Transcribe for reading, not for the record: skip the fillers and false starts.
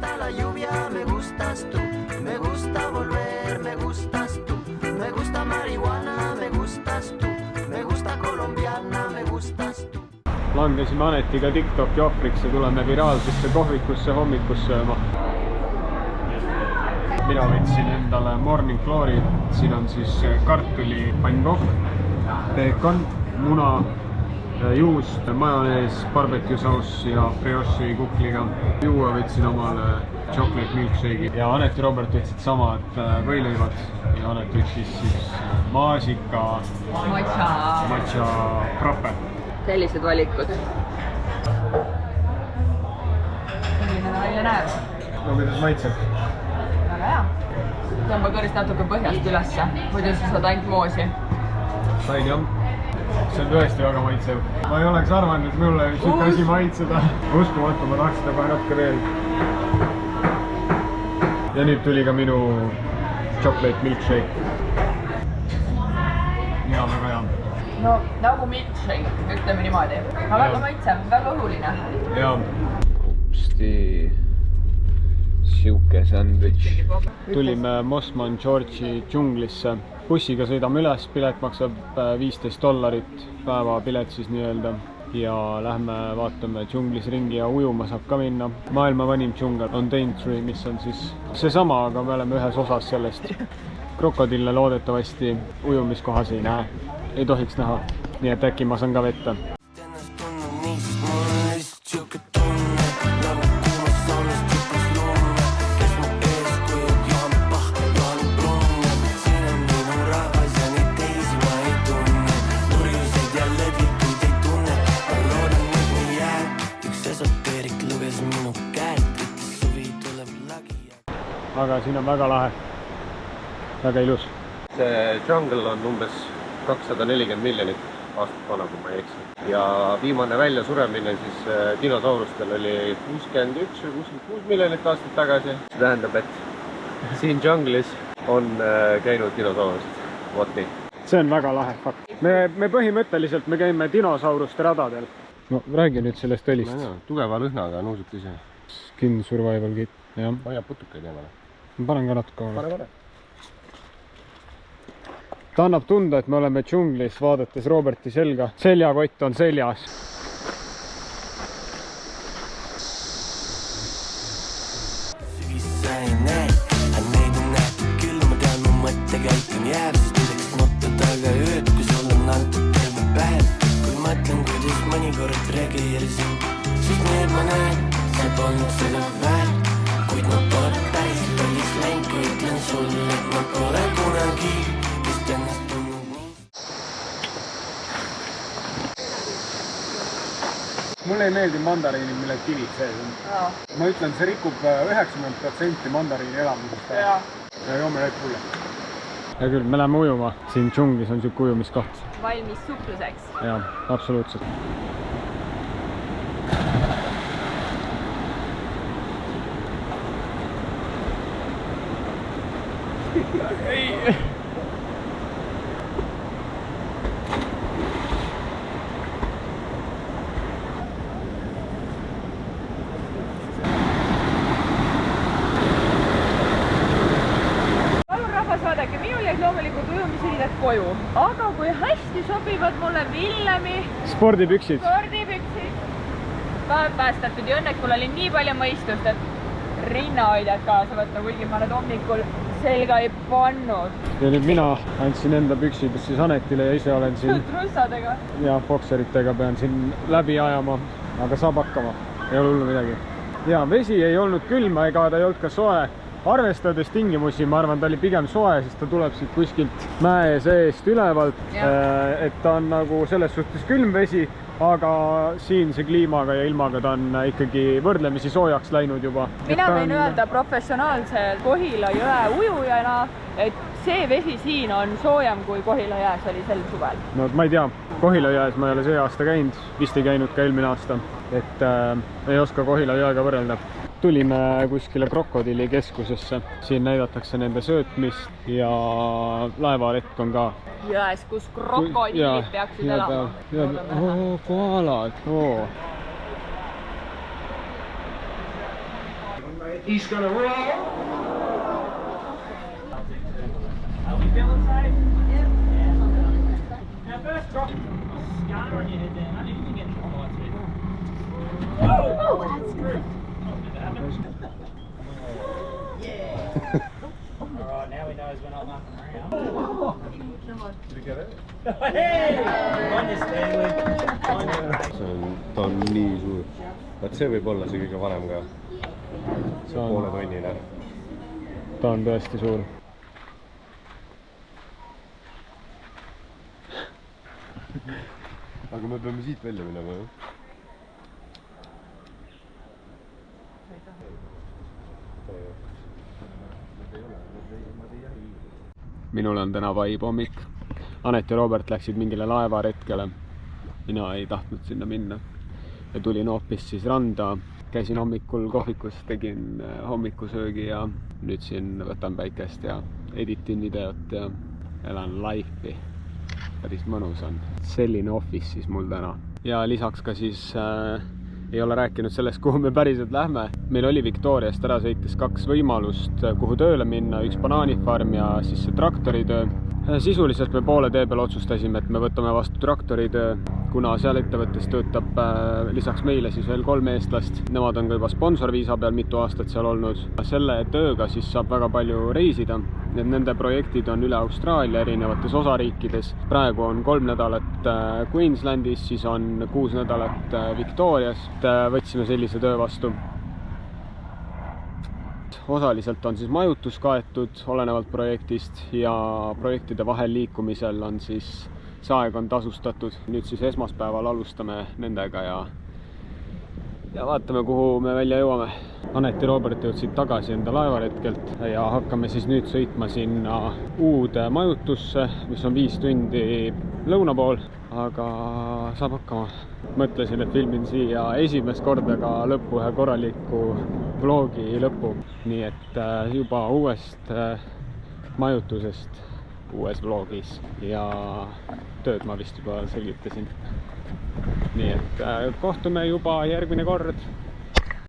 gusta la lluvia, me gustas tú. Me gusta volver, me gustas tú. Me gusta marihuana, me gustas tú. Me gusta colombiana, me gustas tú. Langesime Anetiga TikToki ohvriks ja tuleme viraalsesse kohvikusse hommikust sööma. Mina võtsin endale Morning Glory, siin on siis kartuli pannkohv, peekon, muna, juust, majonees, barbecue sauce ja brioche'i kukliga. Juua võtsin omale chocolate milkshake'i ja Anet ja Robert võtsid samad võilõivad ja Anet võttis siis maasika matcha frappe. Sellised valikud. Milline välja näeb? No kuidas maitseb? Väga hea. Tõmba kõrist natuke põhjast ülesse, muidu sa saad ainult moosi. Sain jah. See on tõesti väga maitsev. Ma ei oleks arvanud, et mulle siuke asi maitseda. Uskumatu, ma tahaks seda kohe natuke veel. Ja nüüd tuli ka minu chocolate milkshake. Ja väga hea. No nagu milkshake, ütleme niimoodi. Aga väga maitsev, väga õhuline. Ja. Upsti. Siuke sandwich. Tulime Mosman George'i džunglisse. Bussiga sõidame üles, pilet maksab $15, päevapilet siis nii-öelda. Ja lähme vaatame džunglis ringi ja ujuma saab ka minna. Maailma vanim džungel on Daintree, mis on siis seesama, aga me oleme ühes osas sellest. Krokodille loodetavasti ujumiskohas ei näe. Ei tohiks näha, nii et äkki ma saan ka vette. Aga siin on väga lahe, väga ilus. See jungle on umbes 240 miljonit aastat vana, kui ma ei eksi. Ja viimane välja suremine siis dinosaurustel oli 61 või 66 miljonit aastat tagasi. See tähendab, et siin junglis on käinud dinosaurust. Vot nii. See on väga lahe fakt. Me põhimõtteliselt me käime dinosauruste radadel. No räägi nüüd sellest õlist. Tugeva lõhnaga nuusut ise. Skin survival kit. Hoia putukaid jäämale. Ma panen ka natuke olla. Ta annab tunda, et me oleme džunglis, vaadates Roberti selga. Seljakott on seljas. Sügisse ei näe, neid on nähtud küll. Ma tean, mu mõttekäik on jääb, sest milleks nutta taga ööd, kui sul on antud terve päev. Kui mõtlen, kuidas mõnikord reageerisin, siis nüüd ma näen, see polnud selle väär. Kuid ma pole päris lollis läinud, kui ütlen sulle, et ma pole kunagi just ennast tundnud nii. Mulle ei meeldi mandariinid, mille kivid sees on. Ma ütlen, see rikub 90% mandariini elamisest. Ja joome Red Bulli. Ja küll, me läheme ujuma. Siin džunglis on siuke ujumiskoht. Valmis supluseks. Jaa, absoluutselt. Ei. Palun rahvas, vaadake, minul jäid loomulikult ujumisriided koju, aga kui hästi sobivad mulle Villemi Spordipüksid. Päästatud ja õnneks mul oli nii palju mõistust, et rinnahoidjad kaasa võtta, kuigi ma need hommikul selga ei pannud. Ja nüüd mina andsin enda püksid siis Anetile ja ise olen siin trussadega ja bokseritega pean siin läbi ajama, aga saab hakkama, ei ole hullu midagi. Ja vesi ei olnud külma ega ta ei olnud ka soe. Arvestades tingimusi, ma arvan, ta oli pigem soe, sest ta tuleb siit kuskilt mäe seest ülevalt, et ta on nagu selles suhtes külm vesi, aga siinse kliimaga ja ilmaga ta on ikkagi võrdlemisi soojaks läinud juba. Mina võin öelda professionaalselt Kohila jõe ujujana, et see vesi siin on soojem kui Kohila jääs oli sel suvel. No ma ei tea, Kohila jääs ma ei ole see aasta käinud, vist ei käinud ka eelmine aasta, et ei oska Kohila jõega võrrelda. Tulime kuskile krokodilli keskusesse, siin näidatakse nende söötmist ja laevaretk on ka. Jões, kus krokodillid peaksid elama. Koalad. He's gonna roll. Are we feeling safe? Yeah. Now first drop scar on your head there, mate. You can get the lights here. Oh, that's good. Yeah. Alright, now he knows we're not mucking around. Did you get it? Hey! On your Stanley. On your race. Ta on nii suur. Vaat see võib olla see kõige vanem ka. See on poole tonnine. Ta on tõesti suur. Aga me peame siit välja minema, jah? Minul on täna vaib hommik. Anet ja Robert läksid mingile laevaretkele. Mina ei tahtnud sinna minna. Ja tulin hoopis siis randa. Käisin hommikul kohvikus, tegin hommikusöögi ja nüüd siin võtan päikest ja editin videot ja elan life'i. Päris mõnus on. Selline office siis mul täna. Ja lisaks ka siis ei ole rääkinud sellest, kuhu me päriselt lähme. Meil oli Victoriast ära sõites 2 võimalust, kuhu tööle minna, üks banaanifarm ja siis see traktoritöö. Sisuliselt me poole tee peal otsustasime, et me võtame vastu traktoritöö, kuna seal ettevõttes töötab lisaks meile siis veel 3 eestlast. Nemad on ka juba sponsorviisa peal mitu aastat seal olnud. Selle tööga siis saab väga palju reisida. Nende projektid on üle Austraalia erinevates osariikides. Praegu on 3 nädalat Queenslandis, siis on 6 nädalat Victorias. Võtsime sellise töö vastu. Osaliselt on siis majutus kaetud olenevalt projektist ja projektide vahel liikumisel on siis see aeg on tasustatud. Nüüd siis esmaspäeval alustame nendega ja vaatame, kuhu me välja jõuame. Anet ja Robert jõudsid tagasi enda laevaretkelt ja hakkame siis nüüd sõitma sinna uude majutusse, mis on 5 tundi lõuna pool, aga saab hakkama. Mõtlesin, et filmin siia esimest korda ka lõppu ühe korraliku vlogi lõppu. Nii et juba uuest majutusest uues vlogis ja tööd ma vist juba selgitasin. Nii et kohtume juba järgmine kord.